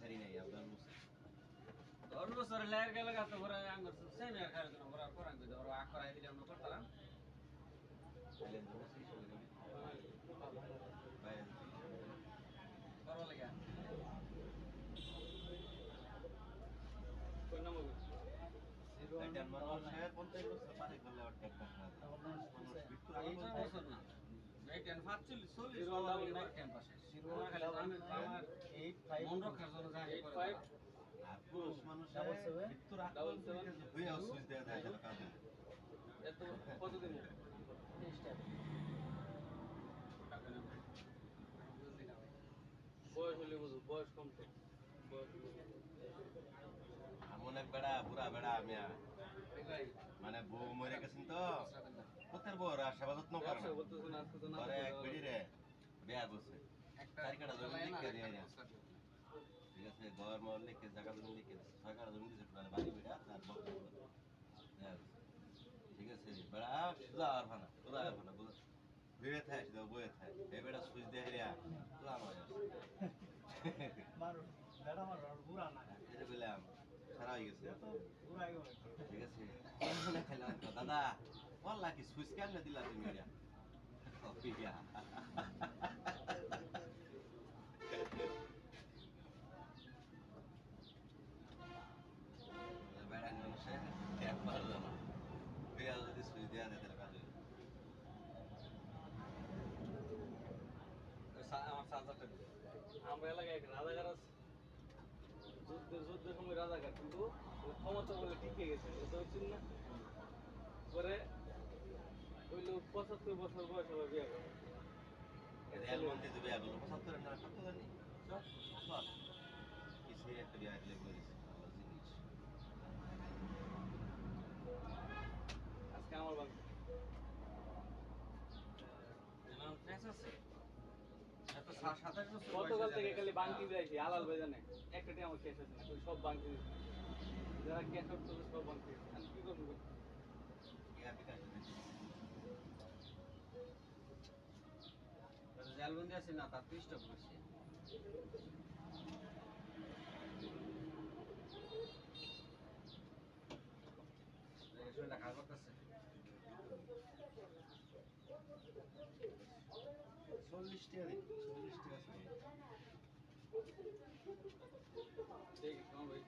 ছাড়ি নাই আপনার বুঝছে 10 বছর লাইর গেলে তো ওরা আঙ্গুর সেমিয়ার খাওয়ার জন্য ওরা কোরআন কইতে ওরা আকরাই দিলে আমরা করতাম তাহলে বুঝছি শুনে নেবে বাইরে করবা লাগা কোন নাম এটা মানুষের 50 বছর পারে করলে আর টেকটা খারাপ মানুষ মৃত্যু আগে এই বছর না মেটেন 45 40 ওভার ক্যাম্পাসে ওরা খালি আমার 85 মন রক্ষার জন্য যায় করে আর পুরুষ মানুষের মৃত্যুর আগ পর্যন্ত হয়ে সুইচ দেওয়া যায় যেন কাজে এত কতদিন 30টা বয়স হলে বুঝো বয়স কম তো এমন এক বেড়া বুড়া বেড়া আমি মানে বউ মরে গেছেন তো কোথার বউ রাশা যত্ন করে ঘরে এক বেড়ি রে বিয়া করছে চারি কাটা জমি লিখে দিয়ে ঠিক আছে ঘর মর লিখে জায়গা জমি লিখে 6 কাটা জমি দিয়েছে মানে বাড়ি বেড়া তার বউ ঠিক আছে বেড়া সুজা আর ভানা সুজা আর ভানা ভিড়ে থাকে তো বয়ে থাকে এই বেড়া সুইচ দিয়ে হেরিয়া তুলা নয় মারো বেড়া মারো আর বুড়া না এটা বললাম সারা হয়ে গেছে তো বুড়াই গেল ঠিক আছে খেলাম তো দাদা বললা কি সুইচ কেমনে দিলা তুমি এটা পিয়া বেড়া মানুষে ট্যাপ মারলো না বিয়া যদি সুইচ দেওয়া দেয় তাহলে কাজে আমার চার্জারটা আমরা এলাকায় এক রাজাকার আছে যুদ্ধের সময় রাজাকার কিন্তু ক্ষমতা বলে টিকে গেছে এটা হচ্ছে না পরে ওই লোক 75 বছর বয়স হবে বিয়ে করে রেল মন্ত্রী তো বিয়া করলো 75 না 70 জানি কিছু একটা বিয়া দিলে বলিস ভালো জিনিস আজকে আমার বাড়ি নাম ফ্রেশ আছে এত 27 বছর গতকাল থেকে খালি বাংতি দিয়েছি আলাল বাজানে একটাতে আমার ক্যাশ আছে না সব বাংতি দিয়েছি যারা ক্যাশ আউট করবে সব বাংতি আমি কি করবো ইয়া বিকাশ জালবন্দি আছে না তার 30টা পড়ছে রেশনটা খাওয়া করতেছে 40 টাকা দিন 40 টাকা আছে দেখি কেমন ভাই